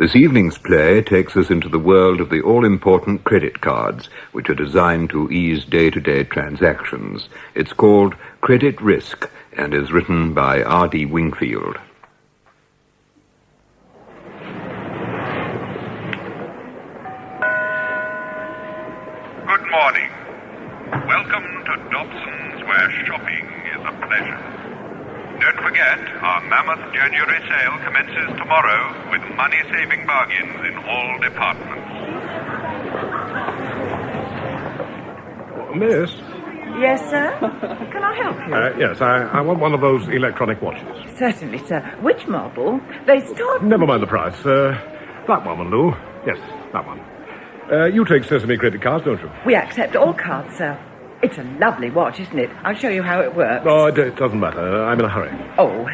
This evening's play takes us into the world of the all-important credit cards, which are designed to ease day-to-day transactions. It's called Credit Risk and is written by R.D. Wingfield. Good morning. Welcome to Dobson's, where shopping is a pleasure. Don't forget, our mammoth January sale commences tomorrow with money-saving bargains in all departments. Miss? Yes, sir? Can I help you? Yes, I want one of those electronic watches. Certainly, sir. Which model? They start... Never mind the price. That one will do. Yes, that one. You take Sesame Credit Cards, don't you? We accept all cards, sir. It's a lovely watch, isn't it? I'll show you how it works. Oh, it doesn't matter. I'm in a hurry. Oh.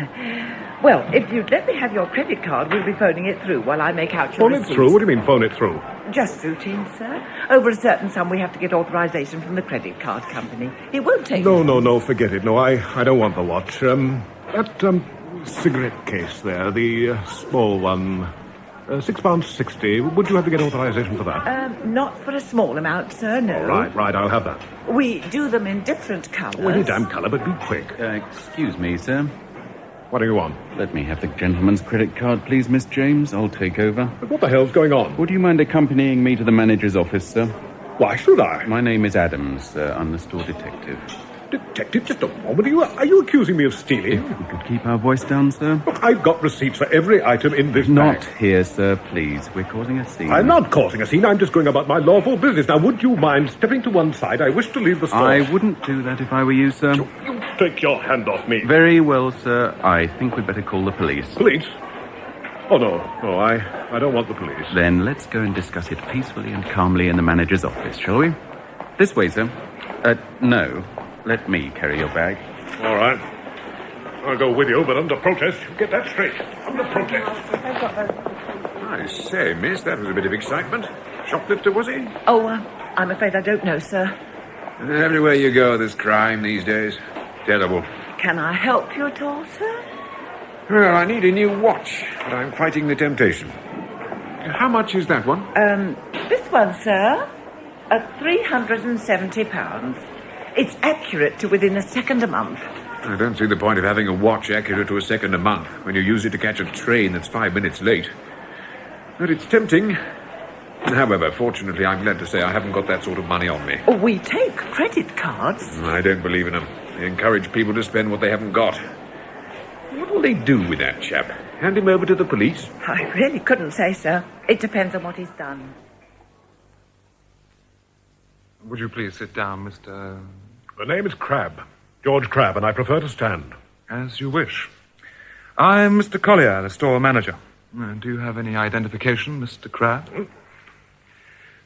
Well, if you'd let me have your credit card, we'll be phoning it through while I make out your Phone it through? What do you mean, phone it through? Just routine, sir. Over a certain sum, we have to get authorization from the credit card company. It won't take... No, forget it. No, I don't want the watch. That cigarette case there, the small one... £6.60. Would you have to get authorization for that? Not for a small amount, sir, no. Right, I'll have that. We do them in different colours. Well, any damn colour, but be quick. Excuse me, sir. What do you want? Let me have the gentleman's credit card, please, Miss James. I'll take over. But what the hell's going on? Would you mind accompanying me to the manager's office, sir? Why should I? My name is Adams. I'm the store detective. Detective, just a moment. Are you accusing me of stealing? If we could keep our voice down, sir. Look, I've got receipts for every item in this Not bag. here, sir, please. We're causing a scene. I'm not causing a scene. I'm just going about my lawful business. Now, would you mind stepping to one side? I wish to leave the store. I wouldn't do that if I were you, sir. You take your hand off me. Very well, sir. I think we'd better call the police. Police? Oh, no, I don't want the police. Then let's go and discuss it peacefully and calmly in the manager's office, shall we? This way, sir. No. Let me carry your bag. All right. I'll go with you, but under protest. Get that straight. Under protest. I say, miss, that was a bit of excitement. Shoplifter, was he? Oh, I'm afraid I don't know, sir. Everywhere you go, there's crime these days. Terrible. Can I help you at all, sir? Well, I need a new watch, but I'm fighting the temptation. How much is that one? This one, sir, at £370. It's accurate to within a second a month. I don't see the point of having a watch accurate to a second a month when you use it to catch a train that's 5 minutes late. But it's tempting. However, fortunately, I'm glad to say I haven't got that sort of money on me. We take credit cards. I don't believe in them. They encourage people to spend what they haven't got. What will they do with that chap? Hand him over to the police? I really couldn't say, sir. It depends on what he's done. Would you please sit down, Mr... The name is Crabbe. George Crabbe, and I prefer to stand. As you wish. I'm Mr. CoUier, the store manager. Do you have any identification, Mr. Crabbe?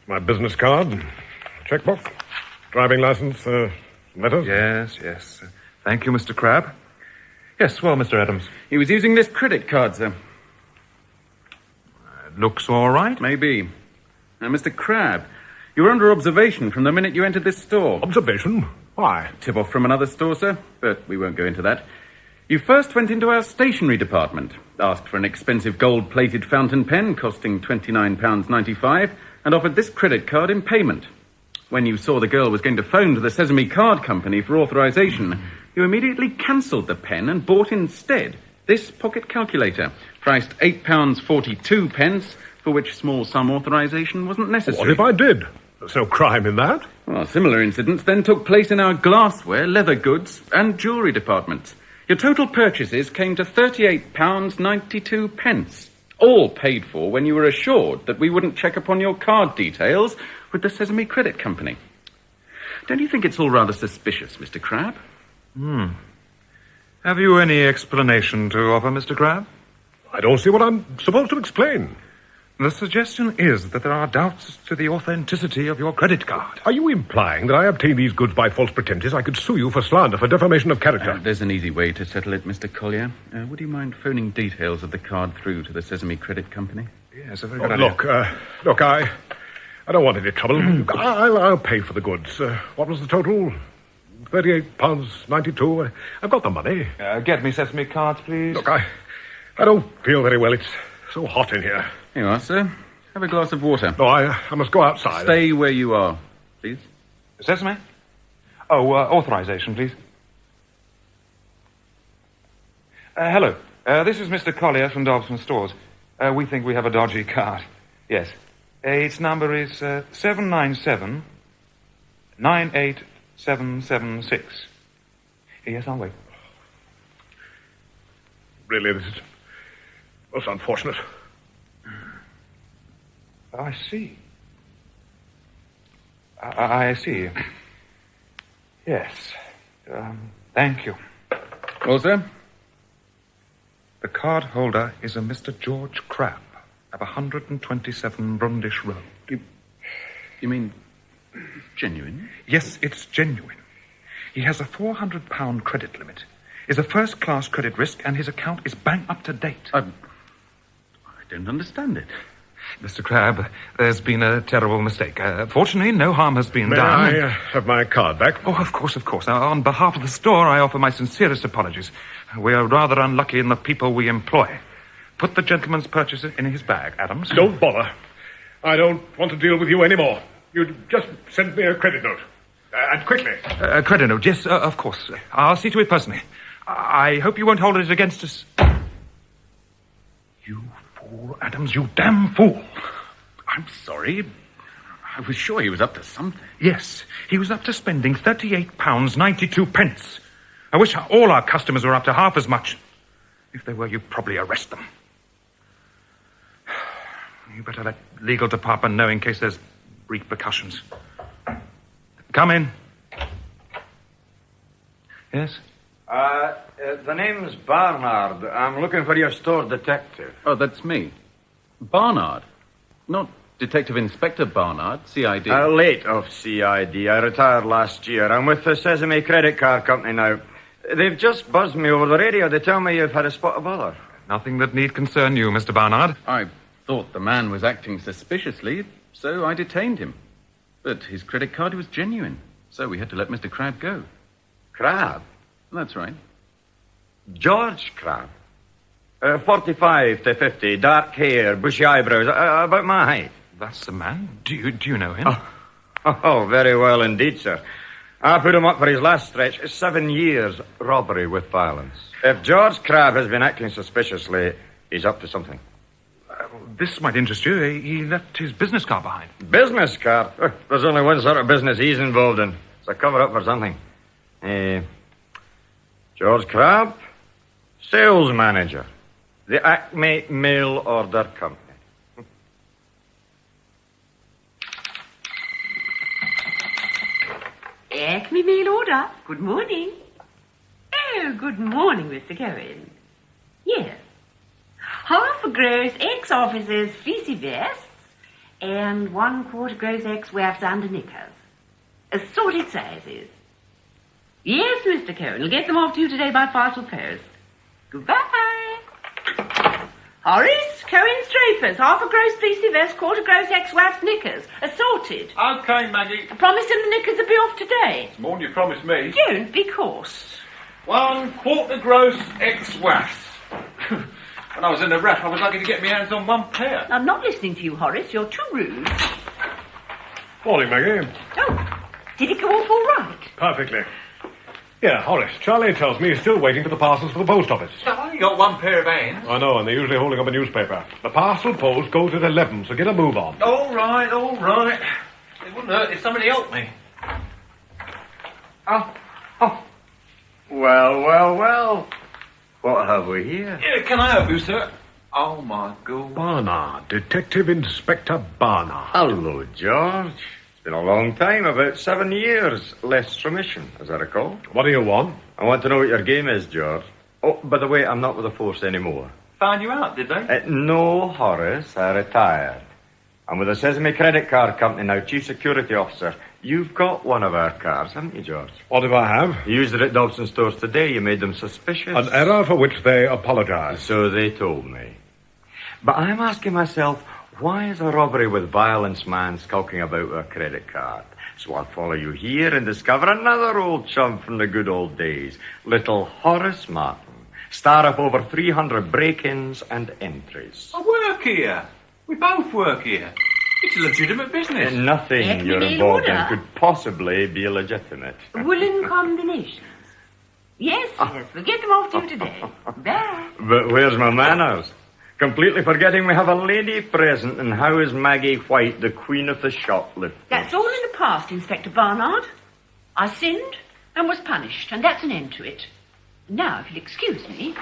My business card, checkbook, driving license, letters. Yes. Thank you, Mr. Crabbe. Yes, well, Mr. Adams. He was using this credit card, sir. It looks all right. Maybe. Now, Mr. Crabbe, you were under observation from the minute you entered this store. Observation? Why? Tip-off from another store, sir, but we won't go into that. You first went into our stationery department, asked for an expensive gold-plated fountain pen costing £29.95, and offered this credit card in payment. When you saw the girl was going to phone to the Sesame Card Company for authorization, you immediately cancelled the pen and bought instead this pocket calculator, priced £8.42, for which small sum authorization wasn't necessary. What if I did? There's no crime in that. Well, similar incidents then took place in our glassware, leather goods, and jewellery departments. Your total purchases came to £38.92, all paid for when you were assured that we wouldn't check upon your card details with the Sesame Credit Company. Don't you think it's all rather suspicious, Mr. Crabbe? Have you any explanation to offer, Mr. Crabbe? I don't see what I'm supposed to explain. The suggestion is that there are doubts as to the authenticity of your credit card. Are you implying that I obtained these goods by false pretenses? I could sue you for slander, for defamation of character. There's an easy way to settle it, Mr. CoUier. Would you mind phoning details of the card through to the Sesame Credit Company? Yes, a very good idea. Look, I don't want any trouble. I'll pay for the goods. What was the total? £38.92. I've got the money. Get me Sesame cards, please. Look, I don't feel very well. It's so hot in here. Here you are, sir. Have a glass of water. No, I must go outside. Stay where you are, please. Sesame? Oh, authorization, please. Hello. This is Mr. Collier from Dobson Stores. We think we have a dodgy card. Yes. Its number is 797-98776. Yes, I'll wait. Really, this is most unfortunate. I see. I see. Yes. Thank you. Well, sir? The card holder is a Mr. George Crabbe of 127 Brundish Road. You mean genuine? Yes, it's genuine. He has a £400 credit limit, is a first-class credit risk, and his account is bang up to date. I don't understand it. Mr. Crabbe, there's been a terrible mistake. Fortunately, no harm has been done. May I have my card back? Oh, of course, of course. Now, on behalf of the store, I offer my sincerest apologies. We are rather unlucky in the people we employ. Put the gentleman's purchase in his bag, Adams. Don't bother. I don't want to deal with you anymore. You just send me a credit note. And quickly. A credit note, yes, of course. I'll see to it personally. I hope you won't hold it against us. You fool, Adams, you damn fool. I'm sorry. I was sure he was up to something. Yes, he was up to spending £38.92. I wish all our customers were up to half as much. If they were, you'd probably arrest them. You better let legal department know in case there's repercussions. Come in. Yes? The name's Barnard. I'm looking for your store detective. Oh, that's me. Barnard. Not Detective Inspector Barnard, CID. Late of CID. I retired last year. I'm with the Sesame Credit Card Company now. They've just buzzed me over the radio. They tell me you've had a spot of bother. Nothing that need concern you, Mr. Barnard. I thought the man was acting suspiciously, so I detained him. But his credit card was genuine, so we had to let Mr. Crabbe go. Crabbe? That's right. George Crabbe. 45 to 50, dark hair, bushy eyebrows, about my height. That's the man. Do you know him? Oh, very well indeed, sir. I put him up for his last stretch, 7 years robbery with violence. If George Crabbe has been acting suspiciously, he's up to something. This might interest you. He left his business card behind. Business card? There's only one sort of business he's involved in. It's a cover-up for something. George Crabbe, sales manager, the Acme Mail Order Company. Acme Mail Order. Good morning. Oh, good morning, Mr. Cohen. Yes. Half a gross ex-officers fleecy vests and 1/4 gross ex-wafts under knickers. Assorted sizes. Yes, Mr. Cohen. I'll get them off to you today by parcel post. Goodbye. Horace, Cohen Strafers, half a gross fleecy vest, 1/4 gross ex-wafts knickers. Assorted. Okay, Maggie. I promised him the knickers would be off today. It's more than you promised me. Don't be coarse. 1/4 gross ex-wafts. When I was in the ref, I was lucky to get my hands on one pair. I'm not listening to you, Horace. You're too rude. Morning, Maggie. Oh, did it go off all right? Perfectly. Yeah, Horace, Charlie tells me he's still waiting for the parcels for the post office. I only got one pair of hands. I know, and they're usually holding up a newspaper. The parcel post goes at 11, so get a move on. All right. It wouldn't hurt if somebody helped me. Oh. Well. What have we here? Yeah, can I help you, sir? Oh, my God. Barnard, Detective Inspector Barnard. Hello, George. It's been a long time, about 7 years. Less remission, as I recall. What do you want? I want to know what your game is, George. Oh, by the way, I'm not with the force anymore. Found you out, did they? No, Horace, I retired. I'm with the Sesame Credit Card Company now, Chief Security Officer. You've got one of our cars, haven't you, George? What if I have? You used it at Dobson Stores today. You made them suspicious. An error for which they apologize. So they told me. But I'm asking myself, why is a robbery with violence man skulking about with a credit card? So I'll follow you here and discover another old chum from the good old days. Little Horace Martin. Star of over 300 break-ins and entries. I work here. We both work here. It's a legitimate business. Nothing Let me you're be involved in order. could possibly be legitimate. Woolen combinations. Yes, we'll get them off to you today. There. But where's my manners? Completely forgetting we have a lady present, and how is Maggie White the queen of the shoplifters? That's all in the past, Inspector Barnard. I sinned and was punished, and that's an end to it. Now, if you'll excuse me,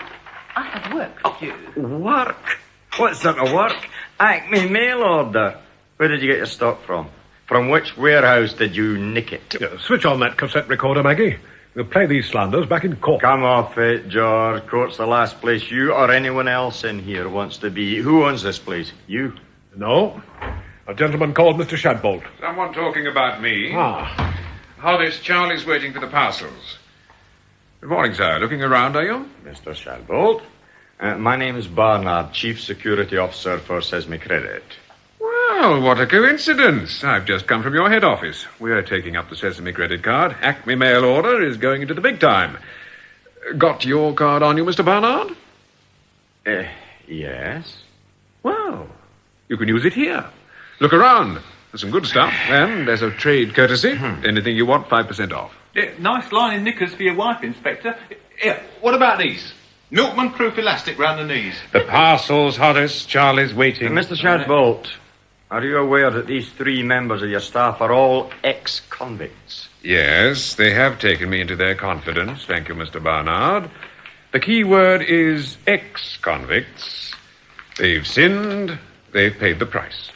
I have work to do. Work? What sort of work? Acme mail order. Where did you get your stock from? From which warehouse did you nick it? Switch on that cassette recorder, Maggie. We'll play these slanders back in court. Come off it, George. Court's the last place you or anyone else in here wants to be. Who owns this place? You? No. A gentleman called Mr. Shadbolt. Someone talking about me. Ah. Horace, Charlie's waiting for the parcels. Good morning, sir. Looking around, are you? Mr. Shadbolt. My name is Barnard, Chief Security Officer for Sesame Credit. Well, what a coincidence. I've just come from your head office. We're taking up the Sesame Credit Card. Acme mail order is going into the big time. Got your card on you, Mr. Barnard? Yes. Well, you can use it here. Look around. There's some good stuff. And as a trade courtesy, anything you want, 5% off. Yeah, nice lining knickers for your wife, Inspector. Yeah, what about these? Milkman-proof elastic round the knees. The parcels, Horace. Charlie's waiting. Mr. Shadbolt, are you aware that these 3 members of your staff are all ex-convicts? Yes, they have taken me into their confidence. Thank you, Mr. Barnard. The key word is ex-convicts. They've sinned. They've paid the price.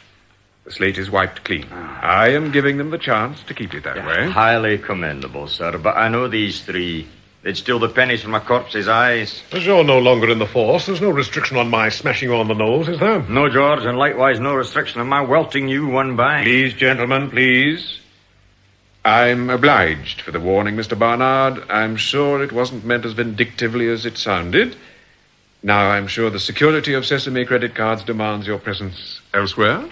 The slate is wiped clean. I am giving them the chance to keep it that way. Highly commendable, sir. But I know these 3. They'd steal the pennies from a corpse's eyes. As you're no longer in the force, there's no restriction on my smashing you on the nose, is there? No, George, and likewise no restriction on my welting you one by. Please, gentlemen, please. I'm obliged for the warning, Mr. Barnard. I'm sure it wasn't meant as vindictively as it sounded. Now, I'm sure the security of Sesame Credit Cards demands your presence elsewhere.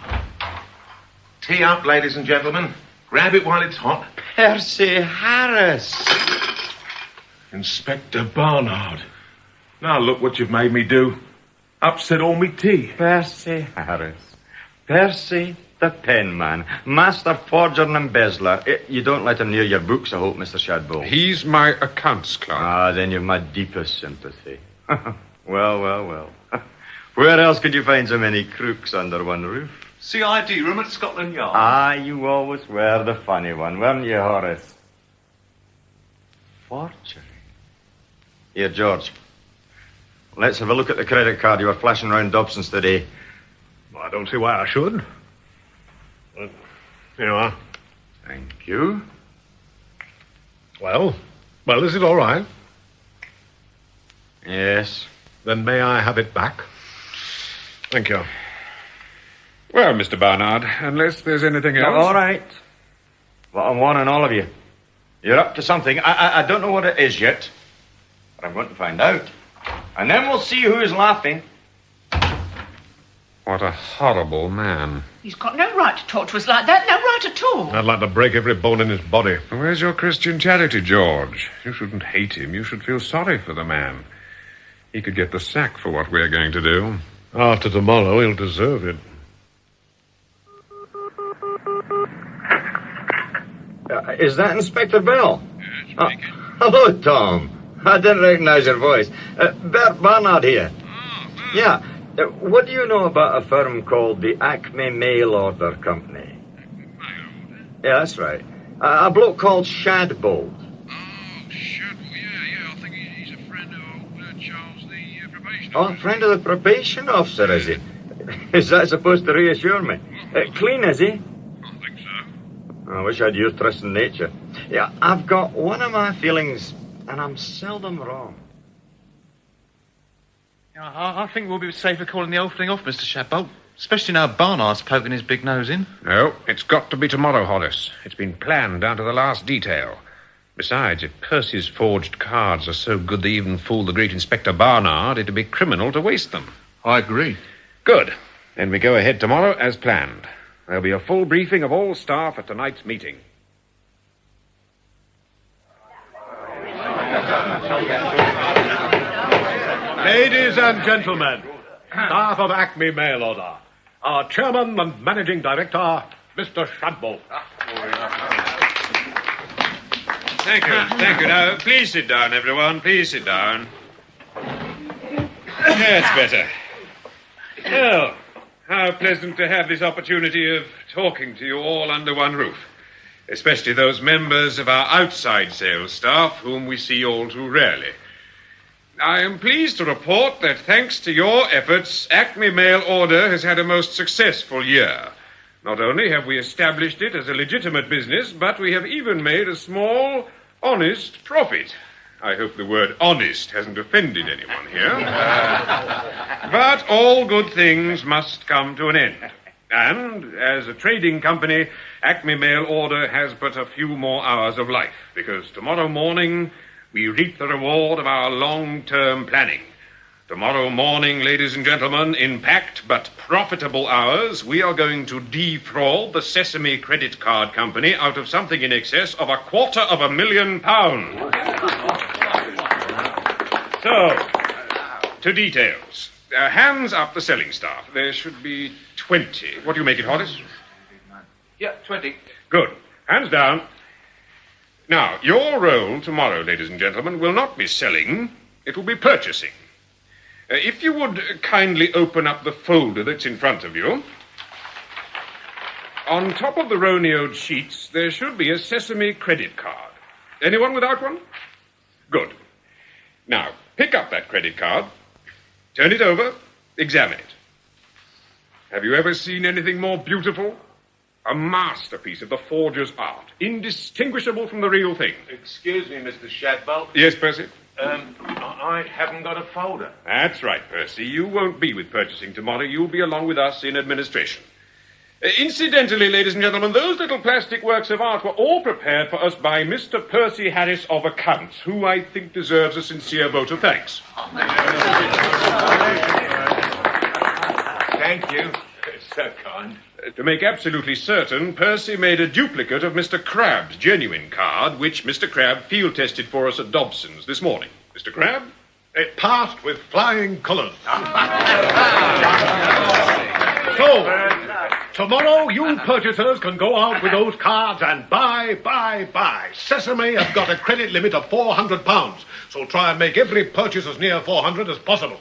Tea up, ladies and gentlemen. Grab it while it's hot. Percy Harris. Inspector Barnard. Now look what you've made me do. Upset all me tea. Percy Harris. Percy the pen man. Master forger and embezzler. You don't let him near your books, I hope, Mr. Shadbolt. He's my accounts clerk. Ah, then you've my deepest sympathy. Well. Where else could you find so many crooks under one roof? CID room at Scotland Yard. Ah, you always were the funny one, weren't you, Horace? Forgery. Here, George. Let's have a look at the credit card you were flashing round Dobson's today. Well, I don't see why I should. Here you are. Thank you. Well, is it all right? Yes. Then may I have it back? Thank you. Well, Mr. Barnard, unless there's anything else... All right. Well, I'm warning all of you. You're up to something. I don't know what it is yet, but I'm going to find out. And then we'll see who's laughing. What a horrible man. He's got no right to talk to us like that. No right at all. I'd like to break every bone in his body. Where's your Christian charity, George? You shouldn't hate him. You should feel sorry for the man. He could get the sack for what we're going to do. After tomorrow, he'll deserve it. Is that Inspector Bell? Hello, Tom. I didn't recognize your voice. Bert Barnard here. Yeah. What do you know about a firm called the Acme Mail Order Company? Yeah, that's right. A bloke called Shadbolt. Shadbolt, yeah. I think he's a friend of Charles, the probation officer. Oh, a friend of the probation officer, is he? Is that supposed to reassure me? Clean, is he? I don't think so. I wish I'd used trust in nature. Yeah, I've got one of my feelings, and I'm seldom wrong. I think we'll be safer calling the whole thing off, Mr. Shadbolt. Especially now Barnard's poking his big nose in. No, it's got to be tomorrow, Horace. It's been planned down to the last detail. Besides, if Percy's forged cards are so good they even fool the great Inspector Barnard, it'd be criminal to waste them. I agree. Good. Then we go ahead tomorrow as planned. There'll be a full briefing of all staff at tonight's meeting. Ladies and gentlemen, staff of Acme Mail Order, our chairman and managing director, Mr. Shadbolt. Thank you. Now, please sit down, everyone. Please sit down. That's better. Well, how pleasant to have this opportunity of talking to you all under one roof, especially those members of our outside sales staff whom we see all too rarely. I am pleased to report that thanks to your efforts, Acme Mail Order has had a most successful year. Not only have we established it as a legitimate business, but we have even made a small, honest profit. I hope the word honest hasn't offended anyone here. But all good things must come to an end. And, as a trading company, Acme Mail Order has but a few more hours of life, because tomorrow morning we reap the reward of our long-term planning. Tomorrow morning, ladies and gentlemen, in packed but profitable hours, we are going to defraud the Sesame Credit Card Company out of something in excess of £250,000. So, to details. Hands up the selling staff. There should be 20. What do you make it, Horace? Yeah, 20. Good. Hands down. Now, your role tomorrow, ladies and gentlemen, will not be selling. It will be purchasing. If you would kindly open up the folder that's in front of you. On top of the Roneoed sheets, there should be a Sesame credit card. Anyone without one? Good. Now, pick up that credit card, turn it over, examine it. Have you ever seen anything more beautiful? A masterpiece of the forger's art, indistinguishable from the real thing. Excuse me, Mr. Shadbolt. Yes, Percy? I haven't got a folder. That's right, Percy. You won't be with purchasing tomorrow. You'll be along with us in administration. Incidentally, ladies and gentlemen, those little plastic works of art were all prepared for us by Mr. Percy Harris of Accounts, who I think deserves a sincere vote of thanks. Thank you. It's so kind. To make absolutely certain, Percy made a duplicate of Mr. Crabbe's genuine card, which Mr. Crabbe field-tested for us at Dobson's this morning. Mr. Crabbe? It passed with flying colours. So, tomorrow you purchasers can go out with those cards and buy. Sesame has got a credit limit of £400, so try and make every purchase as near 400 as possible,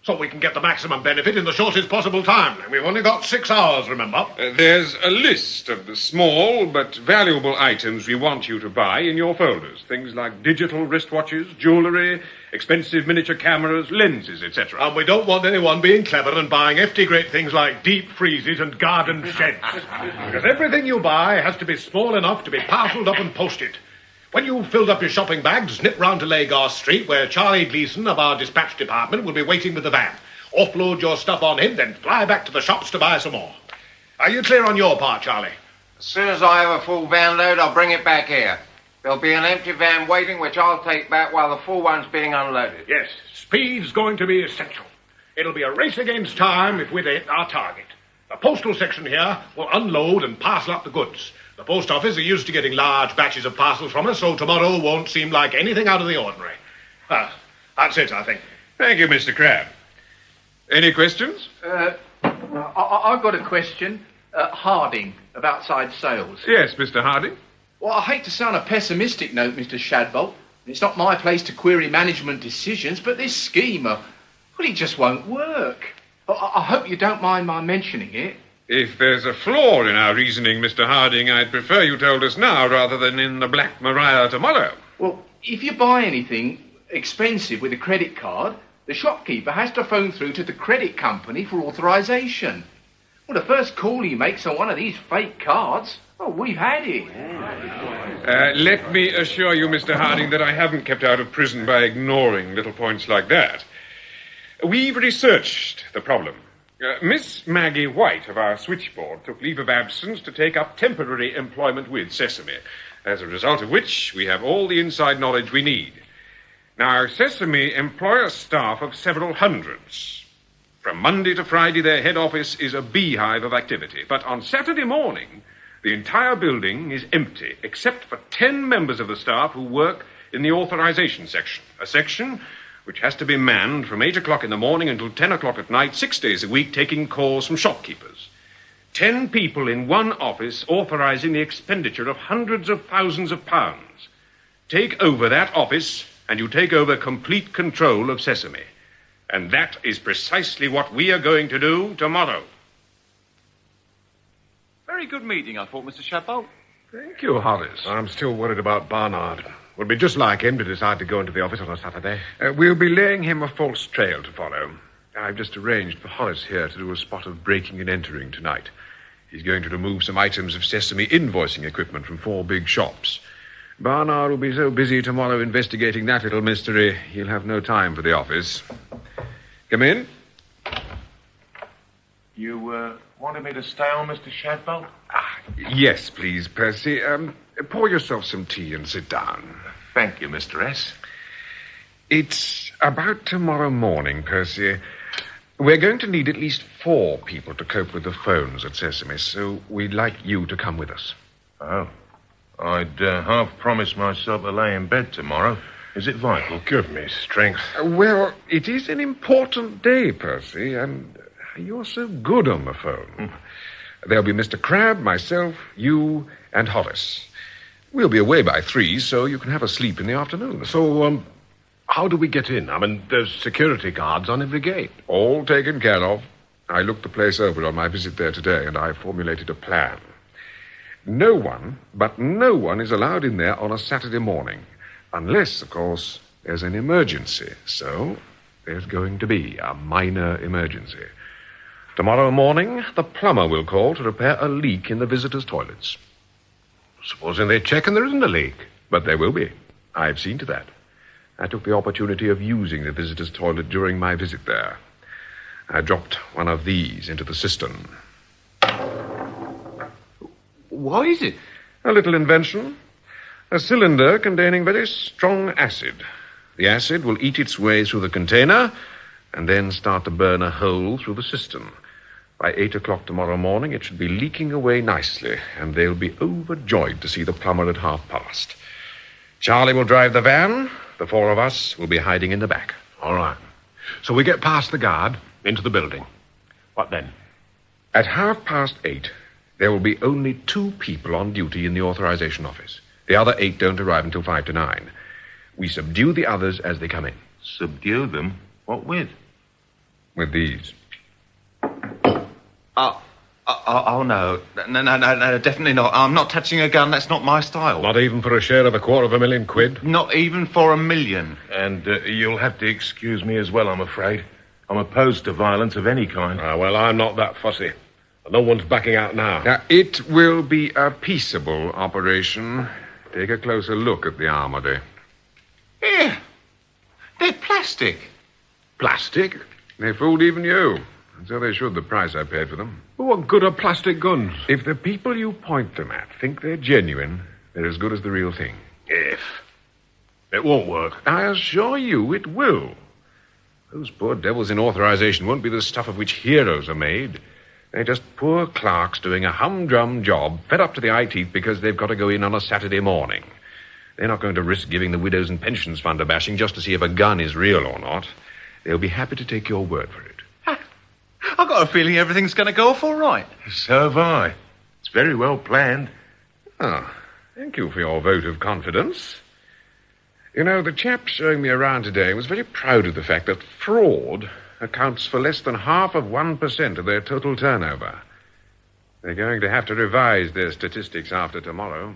so we can get the maximum benefit in the shortest possible time. And we've only got 6 hours, remember? There's a list of the small but valuable items we want you to buy in your folders. Things like digital wristwatches, jewellery, expensive miniature cameras, lenses, etc. And we don't want anyone being clever and buying hefty great things like deep freezes and garden sheds. Because everything you buy has to be small enough to be parcelled up and posted. When you've filled up your shopping bags, nip round to Lagos Street, where Charlie Gleason of our dispatch department will be waiting with the van. Offload your stuff on him, then fly back to the shops to buy some more. Are you clear on your part, Charlie? As soon as I have a full van load, I'll bring it back here. There'll be an empty van waiting, which I'll take back while the full one's being unloaded. Yes, speed's going to be essential. It'll be a race against time if we hit our target. The postal section here will unload and parcel up the goods. The post office are used to getting large batches of parcels from us, so tomorrow won't seem like anything out of the ordinary. That's it, I think. Thank you, Mr. Crabbe. Any questions? I've got a question. Harding, of outside sales. Yes, Mr. Harding. Well, I hate to sound a pessimistic note, Mr. Shadbolt. It's not my place to query management decisions, but this scheme, well, it just won't work. I hope you don't mind my mentioning it. If there's a flaw in our reasoning, Mr. Harding, I'd prefer you told us now rather than in the Black Maria tomorrow. Well, if you buy anything expensive with a credit card, the shopkeeper has to phone through to the credit company for authorisation. Well, the first call he makes on one of these fake cards, well, we've had it. Let me assure you, Mr. Harding, that I haven't kept out of prison by ignoring little points like that. We've researched the problem. Miss Maggie White of our switchboard took leave of absence to take up temporary employment with Sesame, as a result of which we have all the inside knowledge we need. Now, Sesame employ a staff of several hundreds. From Monday to Friday, their head office is a beehive of activity. But on Saturday morning, the entire building is empty, except for 10 members of the staff who work in the authorization section, a section which has to be manned from 8 o'clock in the morning until 10 o'clock at night, 6 days a week, taking calls from shopkeepers. 10 people in one office authorizing the expenditure of hundreds of thousands of pounds. Take over that office, and you take over complete control of Sesame. And that is precisely what we are going to do tomorrow. Very good meeting, I thought, Mr. Shadbolt. Thank you, Horace. I'm still worried about Barnard. Would be just like him to decide to go into the office on a Saturday. We'll be laying him a false trail to follow. I've just arranged for Horace here to do a spot of breaking and entering tonight. He's going to remove some items of Sesame invoicing equipment from 4 big shops. Barnard will be so busy tomorrow investigating that little mystery, he'll have no time for the office. Come in. You, wanted me to stay on, Mr. Shadbolt? Yes, please, Percy. Pour yourself some tea and sit down. Thank you, Mr. S. It's about tomorrow morning, Percy. We're going to need at least 4 people to cope with the phones at Sesame, so we'd like you to come with us. Oh. I'd half promised myself to lay in bed tomorrow. Is it vital? Give me strength. Well, it is an important day, Percy, and you're so good on the phone. There'll be Mr. Crabbe, myself, you, and Horace. We'll be away by 3, so you can have a sleep in the afternoon. So, how do we get in? I mean, there's security guards on every gate. All taken care of. I looked the place over on my visit there today, and I formulated a plan. No one is allowed in there on a Saturday morning. Unless, of course, there's an emergency. So, there's going to be a minor emergency. Tomorrow morning, the plumber will call to repair a leak in the visitors' toilets. Supposing they check and there isn't a leak. But there will be. I've seen to that. I took the opportunity of using the visitors' toilet during my visit there. I dropped one of these into the cistern. What is it? A little invention. A cylinder containing very strong acid. The acid will eat its way through the container and then start to burn a hole through the cistern. By 8 o'clock tomorrow morning, it should be leaking away nicely, and they'll be overjoyed to see the plumber at past. Charlie will drive the van. The 4 of us will be hiding in the back. All right. So we get past the guard, into the building. What then? At 8:30, there will be only 2 people on duty in the authorization office. The other 8 don't arrive until 5 to 9. We subdue the others as they come in. Subdue them? What with? With these. Oh, no. No, definitely not. I'm not touching a gun. That's not my style. Not even for a share of £250,000? Not even for £1 million. And you'll have to excuse me as well, I'm afraid. I'm opposed to violence of any kind. Well, I'm not that fussy. No one's backing out now. Now, it will be a peaceable operation. Take a closer look at the armory. Here. They're plastic. Plastic? They fooled even you. And so they should, the price I paid for them. What good are plastic guns? If the people you point them at think they're genuine, they're as good as the real thing. If. It won't work. I assure you it will. Those poor devils in authorization won't be the stuff of which heroes are made. They're just poor clerks doing a humdrum job, fed up to the eye teeth because they've got to go in on a Saturday morning. They're not going to risk giving the Widows and Pensions Fund a bashing just to see if a gun is real or not. They'll be happy to take your word for it. I've got a feeling everything's going to go off all right. So have I. It's very well planned. Thank you for your vote of confidence. You know, the chap showing me around today was very proud of the fact that fraud accounts for less than 0.5% of their total turnover. They're going to have to revise their statistics after tomorrow.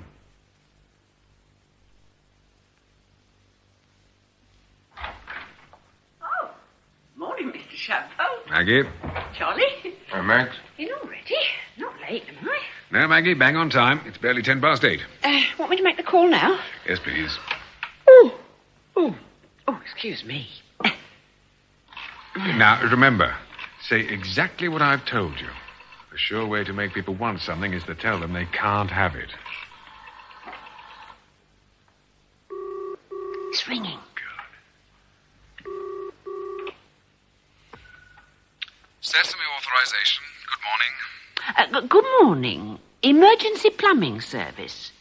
Oh, morning, Mr. Shadbolt. Maggie? Charlie? Hi, Max. In already? Not late, am I? No, Maggie, bang on time. It's barely 8:10. Want me to make the call now? Yes, please. Oh, excuse me. Now, remember, say exactly what I've told you. The sure way to make people want something is to tell them they can't have it. It's ringing. Sesame authorization. Good morning. Good morning. Emergency plumbing service.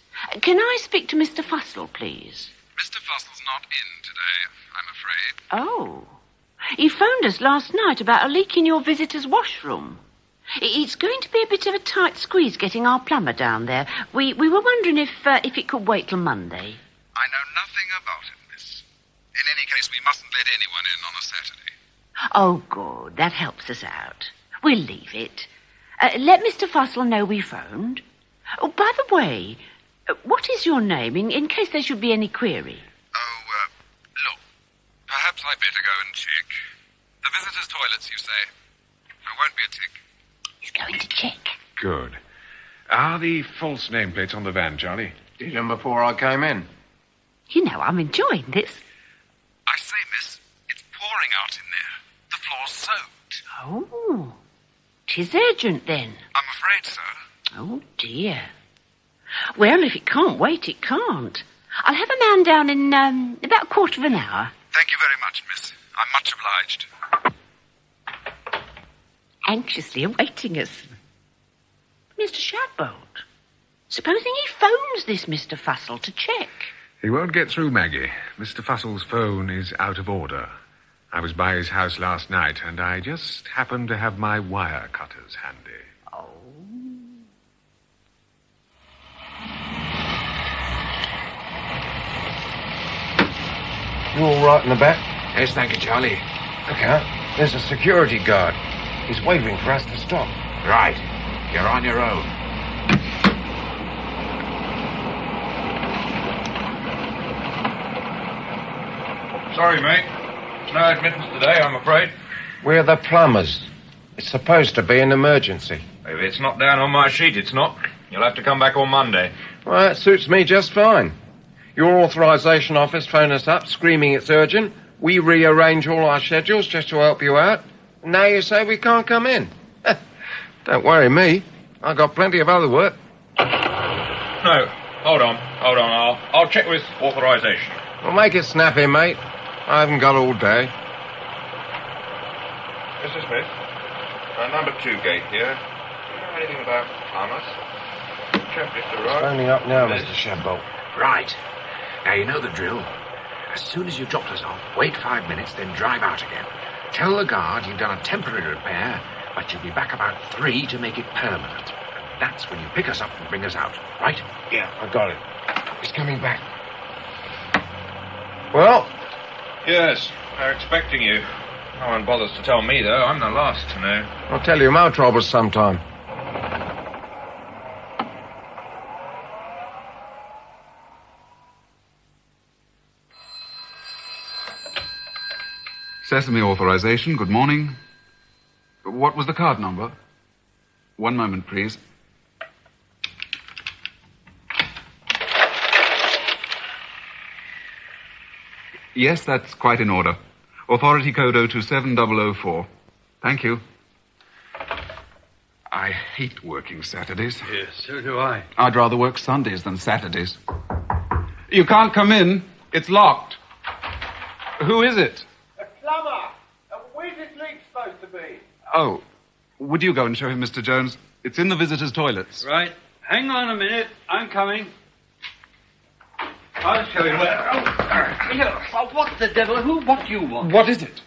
Can I speak to Mr. Fussell, please? Mr. Fussel's not in today, I'm afraid. Oh. He phoned us last night about a leak in your visitor's washroom. It's going to be a bit of a tight squeeze getting our plumber down there. We were wondering if it could wait till Monday. I know nothing about it, miss. In any case, we mustn't let anyone in on a Saturday. Oh, good. That helps us out. We'll leave it. Let Mr. Fussell know we phoned. Oh, by the way, what is your name, in case there should be any query? Look, perhaps I'd better go and check. The visitors' toilets, you say? There won't be a tick. He's going to check. Good. Are the false nameplates on the van, Charlie? Did them before I came in. You know, I'm enjoying this. I say, miss, it's pouring out in there. The floor's soaked. Oh, 'tis urgent then. I'm afraid so. Oh, dear. Well, if it can't wait, it can't. I'll have a man down in about a quarter of an hour. Thank you very much, miss. I'm much obliged. Anxiously awaiting us. Mr. Shadbolt, supposing he phones this Mr. Fussell to check? He won't get through, Maggie. Mr. Fussell's phone is out of order. I was by his house last night, and I just happened to have my wire cutters handy. Oh. You all right in the back? Yes, thank you, Charlie. Look out. There's a security guard. He's waving for us to stop. Right. You're on your own. Sorry, mate. No admittance today, I'm afraid. We're the plumbers. It's supposed to be an emergency. If it's not down on my sheet, it's not. You'll have to come back on Monday. Well, that suits me just fine. Your authorisation office phoned us up, screaming it's urgent. We rearrange all our schedules just to help you out. Now you say we can't come in. Don't worry me. I've got plenty of other work. No, hold on. I'll check with authorisation. Well, make it snappy, mate. I haven't got all day. Mr. Smith, number 2 gate here. Do you know anything about Thomas? Checklist arrived. Phoning up now, Mr. Shadbolt. Right. Now, you know the drill. As soon as you've dropped us off, wait 5 minutes, then drive out again. Tell the guard you've done a temporary repair, but you'll be back about 3 to make it permanent. And that's when you pick us up and bring us out, right? Yeah, I got it. He's coming back. Well? Yes, they're expecting you. No one bothers to tell me, though. I'm the last to know. I'll tell you my troubles sometime. Sesame authorization, good morning. What was the card number? 1 moment, please. Yes, that's quite in order. Authority code 027004. Thank you. I hate working Saturdays. Yes, so do I. I'd rather work Sundays than Saturdays. You can't come in. It's locked. Who is it? A plumber. Where's this leak supposed to be? Oh, would you go and show him, Mr. Jones? It's in the visitors' toilets. Right. Hang on a minute. I'm coming. I'll show you where. Oh, what the devil? What do you want? What is it?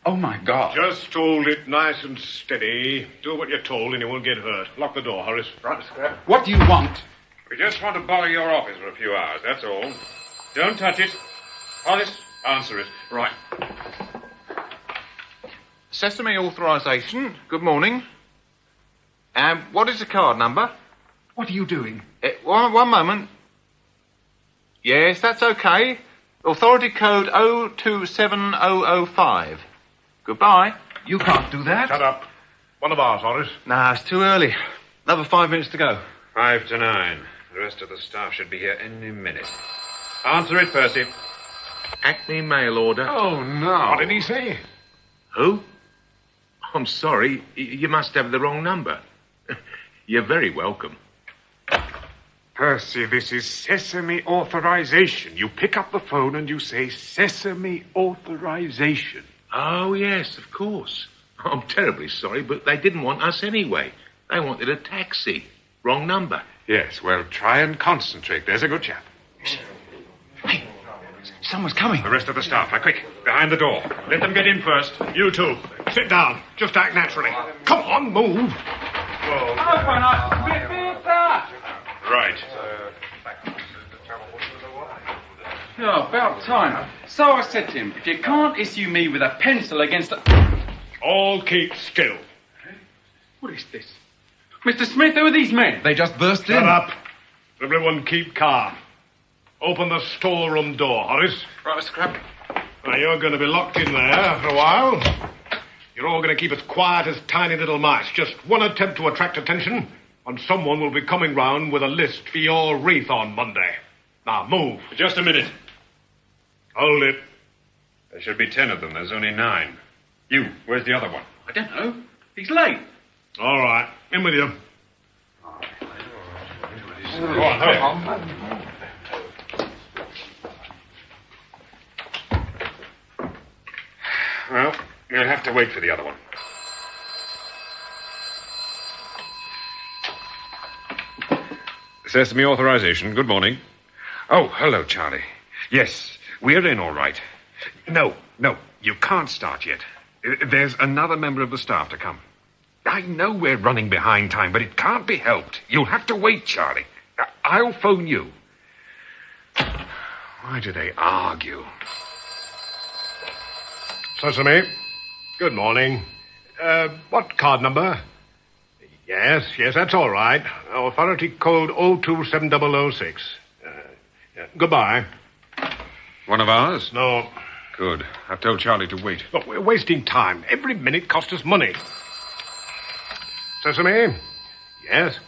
Oh, my God. Just hold it nice and steady. Do what you're told and you won't get hurt. Lock the door, Horace. Right, Scrap. What do you want? We just want to borrow your office for a few hours, that's all. Don't touch it. Horace, answer it. Right. Sesame authorization. Good morning. What is the card number? What are you doing? One moment. Yes, that's okay. Authority code 027005. Goodbye. You can't do that. Shut up. One of ours, Horace. Nah, it's too early. Another 5 minutes to go. 5 to 9. The rest of the staff should be here any minute. Answer it, Percy. Acme mail order. Oh, no. What did he say? Who? I'm sorry. You must have the wrong number. You're very welcome. Percy, this is Sesame Authorization. You pick up the phone and you say Sesame Authorization. Oh, yes, of course. I'm terribly sorry, but they didn't want us anyway. They wanted a taxi. Wrong number. Yes, well, try and concentrate. There's a good chap. Someone's coming. The rest of the staff, now quick, behind the door. Let them get in first. You two, sit down. Just act naturally. Come on, move. Right. Oh, about time. So I said to him, if you can't issue me with a pencil against a... All keep still. What is this? Mr. Smith, who are these men? They just burst in. Shut up. Everyone keep calm. Open the storeroom door, Horace. Right, Mr. Crabbe. Now, you're going to be locked in there for a while. You're all going to keep as quiet as tiny little mice. Just one attempt to attract attention, and someone will be coming round with a list for your wreath on Monday. Now, move. Just a minute. Hold it. There should be 10 of them. There's only 9. You, where's the other one? I don't know. He's late. All right. In with you. Go on, hurry. Well, you'll have to wait for the other one. Sesame authorization. Good morning. Oh, hello, Charlie. Yes, we're in all right. No, you can't start yet. There's another member of the staff to come. I know we're running behind time, but it can't be helped. You'll have to wait, Charlie. I'll phone you. Why do they argue? Sesame, good morning. What card number? Yes, that's all right. Authority code 027006. Goodbye. One of ours? No. Good. I've told Charlie to wait. Look, we're wasting time. Every minute costs us money. Sesame? Yes,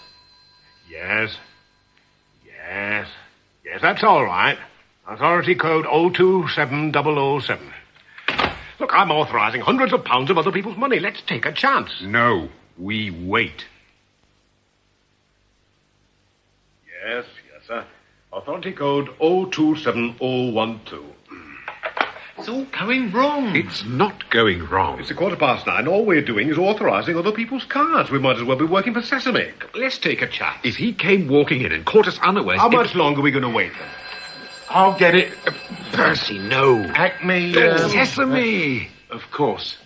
that's all right. Authority code 027007. Look, I'm authorizing hundreds of pounds of other people's money. Let's take a chance. No, we wait. Yes, sir. Authority code 027012. It's all going wrong. It's not going wrong. It's 9:15. All we're doing is authorizing other people's cards. We might as well be working for Sesame. Let's take a chance. If he came walking in and caught us unawares... How much longer are we going to wait, then? I'll get it. Percy, no. Acme... Sesame! Of course.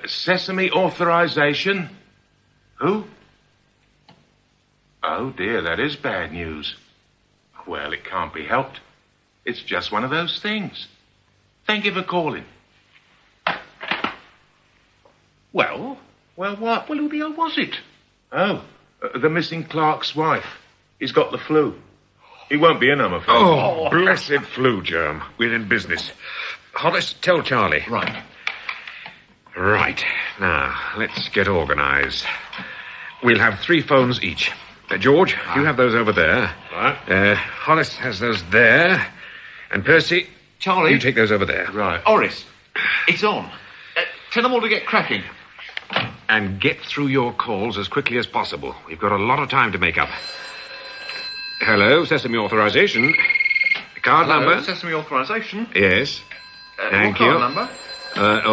Sesame authorization. Who? Oh, dear, that is bad news. Well, it can't be helped. It's just one of those things. Thank you for calling. Well, what? Well, who the hell was it? Oh, the missing clerk's wife. He's got the flu. He won't be in, I'm afraid. Oh, blessed flu germ. We're in business. Horace, tell Charlie. Right. Now, let's get organized. We'll have 3 phones each. George, you have those over there. Right. Horace has those there. And Percy... Charlie. You take those over there. Right. Horace, it's on. Tell them all to get cracking. And get through your calls as quickly as possible. We've got a lot of time to make up. Hello, Sesame authorization. Card number? Sesame authorization. Yes. Thank what you. Card number?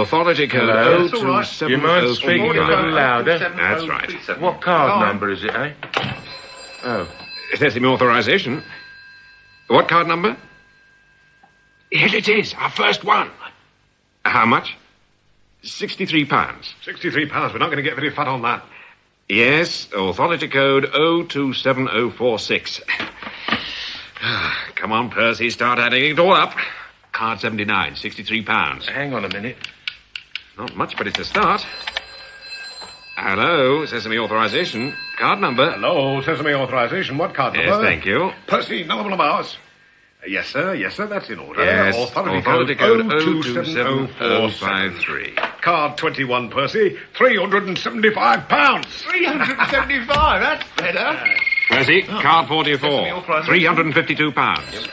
Authority code Hello. 0270. You might speak a little louder. That's right. What card number is it, eh? Oh. Sesame authorization. What card number? Here it is, our first one. How much? £63. £63. We're not going to get very fat on that. Yes, authority code 027046. Come on, Percy, start adding it all up. Card 79, £63. Hang on a minute. Not much, but it's a start. Hello, Sesame authorization. Card number. Hello, Sesame authorization. What card number? Yes, thank you. Percy, another one of ours. Yes, sir, that's in order. Yes, authority code 027053. Card 21, Percy, £375. £375, that's better. Percy, card 44, £352.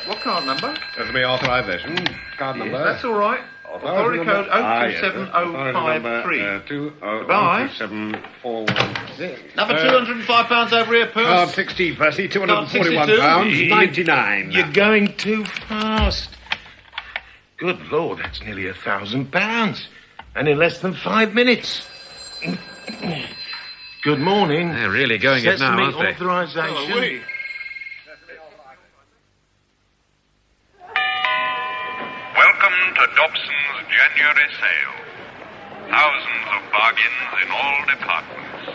What card number? Sesame authorization. Card number. That's all right. Authority code 027053. Goodbye. 20741. Another £205 over here, Percy. Card 16, Percy, £241.99. You're going too fast. Good Lord, that's nearly £1,000. And in less than 5 minutes. Good morning. They're really going it now, aren't they? Authorization. January sale. Thousands of bargains in all departments.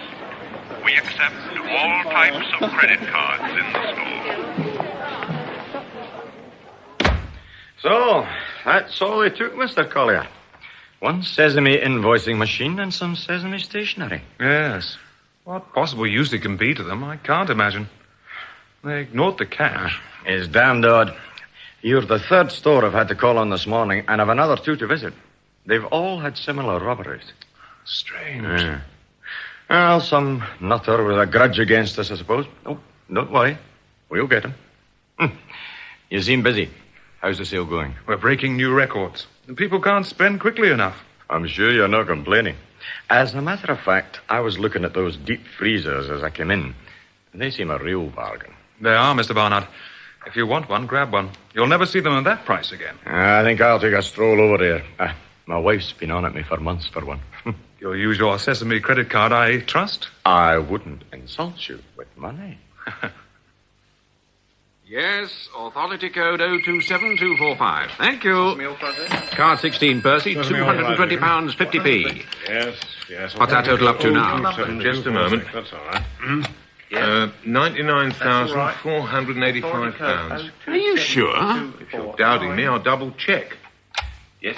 We accept all types of credit cards in the store. So, that's all it took, Mr. Collier. One Sesame invoicing machine and some Sesame stationery. Yes. What possible use it can be to them, I can't imagine. They ignored the cash. It's damned odd. You're the third store I've had to call on this morning, and I've another 2 to visit. They've all had similar robberies. Strange. Yeah. Well, some nutter with a grudge against us, I suppose. Oh, don't worry. We'll get him. You seem busy. How's the sale going? We're breaking new records. And people can't spend quickly enough. I'm sure you're not complaining. As a matter of fact, I was looking at those deep freezers as I came in. They seem a real bargain. They are, Mr. Barnard. If you want one, grab one. You'll never see them at that price again. I think I'll take a stroll over there. My wife's been on at me for months for one. You'll use your Sesame credit card, I trust? I wouldn't insult you with money. Yes, authority code 027245. Thank you. Card 16, Percy, £220, 50p. Yes. What's our total up to now? Just a moment. That's all right. £99,485. Are you sure? If you're doubting me, I'll double check. Yes,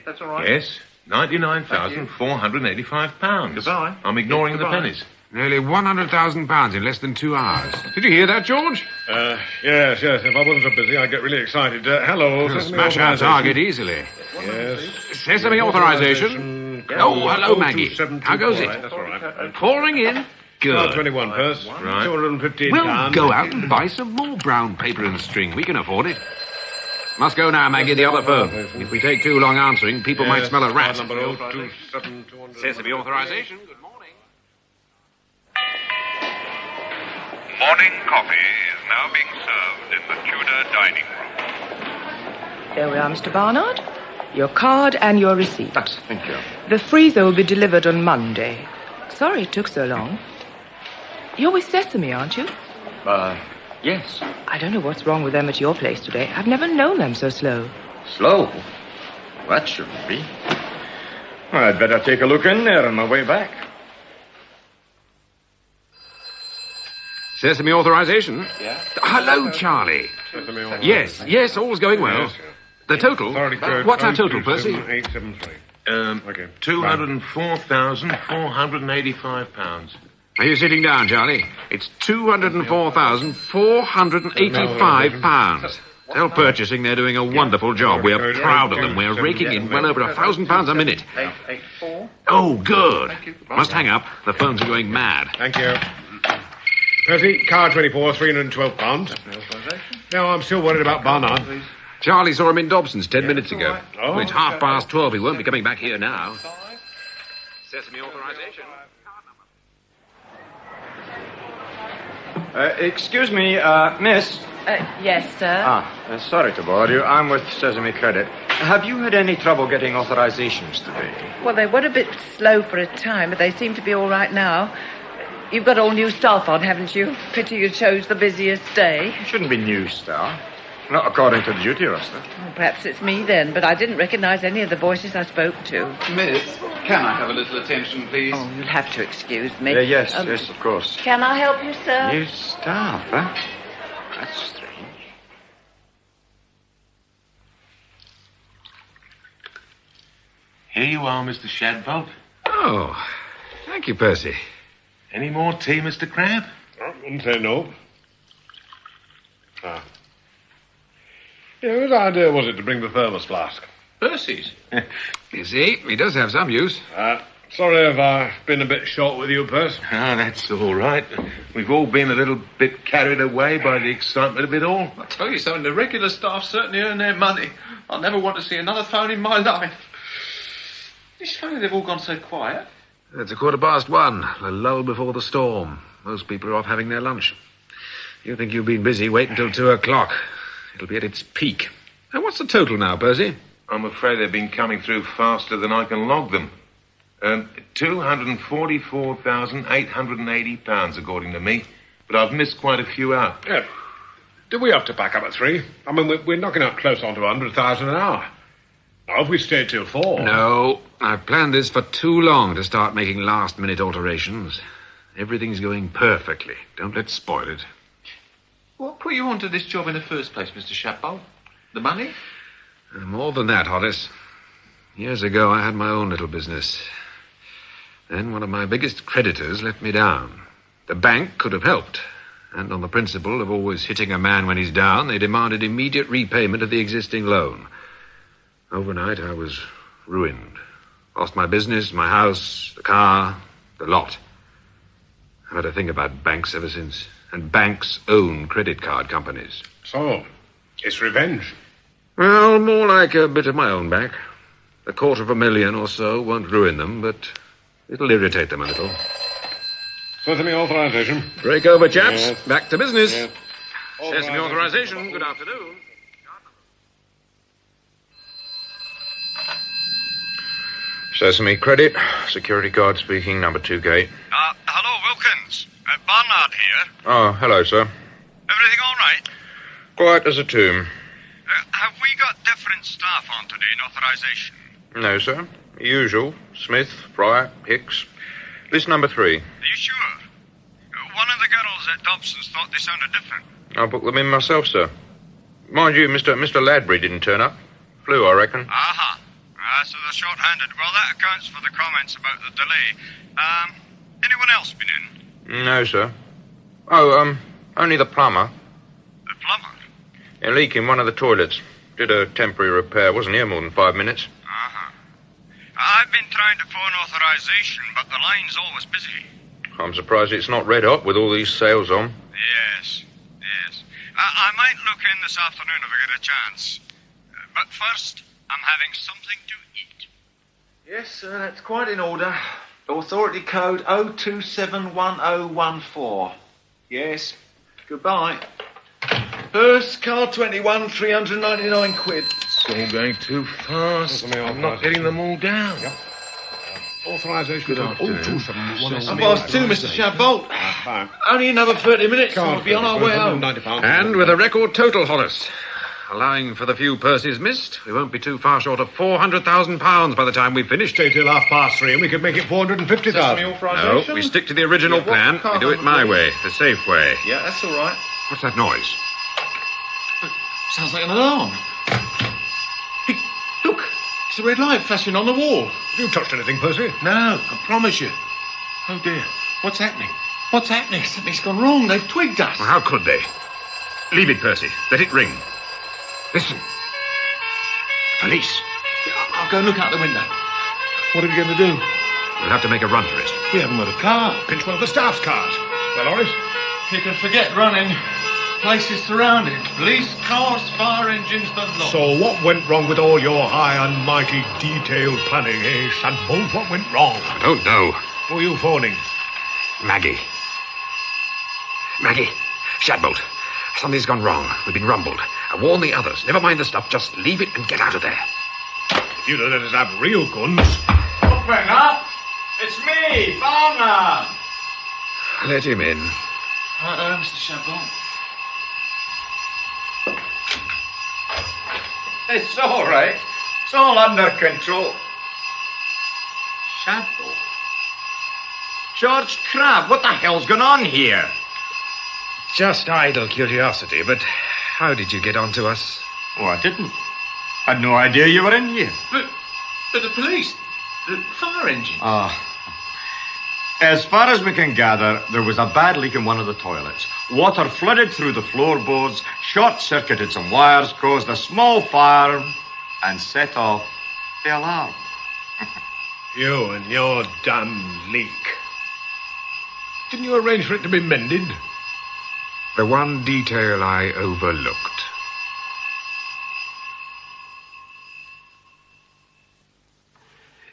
that's all right. Yes, £99,485. Goodbye. I'm ignoring the pennies. Nearly £100,000 in less than 2 hours. Did you hear that, George? Yes. If I wasn't so busy, I'd get really excited. Hello, You'll smash our target easily. Yes. Sesame authorization. Oh, hello, Maggie. How goes it? That's all right. Pouring in. Good. 21, Percy. Right. £215. We'll go out and buy some more brown paper and string. We can afford it. Must go now, Maggie, the other phone. If we take too long answering, people might smell a rat. Number 027200. Sesame authorization. Good morning. Morning coffee is now being served in the Tudor dining room. There we are, Mr. Barnard. Your card and your receipt. Thank you. The freezer will be delivered on Monday. Sorry it took so long. You're with Sesame, aren't you? Yes. I don't know what's wrong with them at your place today. I've never known them so slow. Slow? That shouldn't be. Well, I'd better take a look in there on my way back. Sesame authorization? Yeah. Hello, Charlie. Yes, all's going well. The total? What's our total, Percy? 873. Okay. £204,485. Are you sitting down, Charlie? It's £204,485. Tell purchasing they're doing a wonderful job. We're proud of them. We're raking in well over £1,000 a minute. 884. Oh, good. Must hang up. The phones are going mad. Thank you. Percy, card 24, £312. Now, I'm still worried about Barnard. Charlie saw him in Dobson's 10 minutes ago. Oh. It's 12:30. He won't be coming back here now. Sesame authorization. Excuse me, miss. Yes, sir. Sorry to bother you. I'm with Sesame Credit. Have you had any trouble getting authorizations today? Well, they were a bit slow for a time, but they seem to be all right now. You've got all new staff on, haven't you? Pity you chose the busiest day. It shouldn't be new staff. Not according to the duty roster. Well, perhaps it's me then, but I didn't recognize any of the voices I spoke to. Miss, can I have a little attention, please? Oh, you'll have to excuse me. Yes, of course. Can I help you, sir? New staff, huh? That's strange. Here you are, Mr. Shadbolt. Oh, thank you, Percy. Any more tea, Mr. Crabbe? I wouldn't say no. Yeah, whose idea was it to bring the thermos flask? Percy's. You see, he does have some use. Sorry if I've been a bit short with you, Percy. That's all right. We've all been a little bit carried away by the excitement of it all. I tell you something, the regular staff certainly earn their money. I'll never want to see another phone in my life. It's funny they've all gone so quiet. It's 1:15, the lull before the storm. Most people are off having their lunch. You think you've been busy, wait until 2 o'clock. It'll be at its peak. Now, what's the total now, Percy? I'm afraid they've been coming through faster than I can log them. £244,880, according to me. But I've missed quite a few out. Yeah. Do we have to pack up at 3? I mean, we're knocking up close on to 100,000 an hour. How have we stayed till 4? No, I've planned this for too long to start making last-minute alterations. Everything's going perfectly. Don't let's spoil it. What put you onto this job in the first place, Mr. Shadbolt? The money? More than that, Horace. Years ago, I had my own little business. Then one of my biggest creditors let me down. The bank could have helped. And on the principle of always hitting a man when he's down, they demanded immediate repayment of the existing loan. Overnight, I was ruined. Lost my business, my house, the car, the lot. I've had to think about banks ever since. And banks own credit card companies. So, it's revenge? Well, more like a bit of my own back. A $250,000 or so won't ruin them, but it'll irritate them a little. Sesame authorization. Break over, chaps. Yes. Back to business. Yes. Sesame authorization. Good afternoon. Sesame Credit, security guard speaking, number 2 gate. Hello, Wilkins. Barnard here. Oh, hello, sir. Everything all right? Quiet as a tomb. Have we got different staff on today in authorization? No, sir. Usual. Smith, Fryer, Hicks. List number 3. Are you sure? One of the girls at Dobson's thought they sounded different. I'll book them in myself, sir. Mind you, Mr. Ladbury didn't turn up. Flew, I reckon. Aha. So they're short-handed. Well, that accounts for the comments about the delay. Anyone else been in? No, sir. Oh, only the plumber. The plumber? A leak in one of the toilets. Did a temporary repair. Wasn't here more than 5 minutes. I've been trying to phone authorization, but the line's always busy. I'm surprised it's not red hot with all these sales on. Yes. I might look in this afternoon if I get a chance. But first, I'm having something to eat. Yes, sir, that's quite in order. Authority code 0271014. Yes. Goodbye. First, car 21, 399 quid. It's all going too fast. I'm not getting them all down. Yep. Authorization. Good afternoon. 0271014. Past 2, Mr. Shadbolt. Only another 30 minutes and we'll be on our way home. And with a record total, Horace. Allowing for the few Percys missed, we won't be too far short of £400,000 by the time we've finished. Stay till 3:30 and we could make it 450,000. No, we stick to the original plan. We do it my way, the safe way. Yeah, that's all right. What's that noise? Sounds like an alarm. Hey, look, it's a red light flashing on the wall. Have you touched anything, Percy? No, I promise you. Oh dear, what's happening? What's happening? Something's gone wrong. They've twigged us. Well, how could they? Leave it, Percy. Let it ring. Listen. Police. I'll go and look out the window. What are we going to do? We'll have to make a run for it. We haven't got a car. Pinch one of the staff's cars. Well, Horace? You can forget running. Place is surrounded. Police, cars, fire engines, the lot. So what went wrong with all your high and mighty detailed planning, eh, Shadbolt? What went wrong? I don't know. Who are you phoning? Maggie. Shadbolt. Something's gone wrong. We've been rumbled. I warn the others. Never mind the stuff. Just leave it and get out of there. If you'd have let us have real guns. Open up! It's me, Barnard! Let him in. Mr. Shadbolt. It's all right. It's all under control. Shadbolt? George Crabbe, what the hell's going on here? Just idle curiosity, but how did you get onto us? Oh, I didn't. Had no idea you were in here. But the police, the fire engine. As far as we can gather, there was a bad leak in one of the toilets. Water flooded through the floorboards, short-circuited some wires, caused a small fire, and set off the alarm. You and your damn leak. Didn't you arrange for it to be mended? The one detail I overlooked.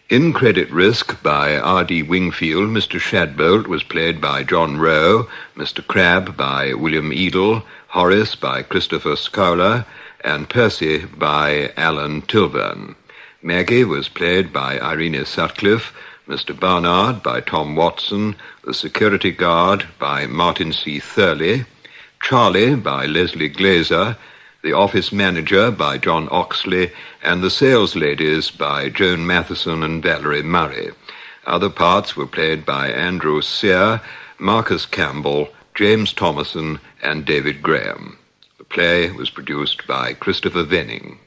In Credit Risk by R.D. Wingfield, Mr. Shadbolt was played by John Rowe, Mr. Crabbe by William Eedle, Horace by Christopher Scoular, and Percy by Alan Tilvsrn. Maggie was played by Irene Sutcliffe, Mr. Barnard by Tom Watson, the security guard by Martin C. Thurley, Charlie by Leslie Glazer, The Office Manager by John Oxley, and The Sales Ladies by Joan Matheson and Valerie Murray. Other parts were played by Andrew Seear, Marcus Campbell, James Thomason, and David Graham. The play was produced by Christopher Venning.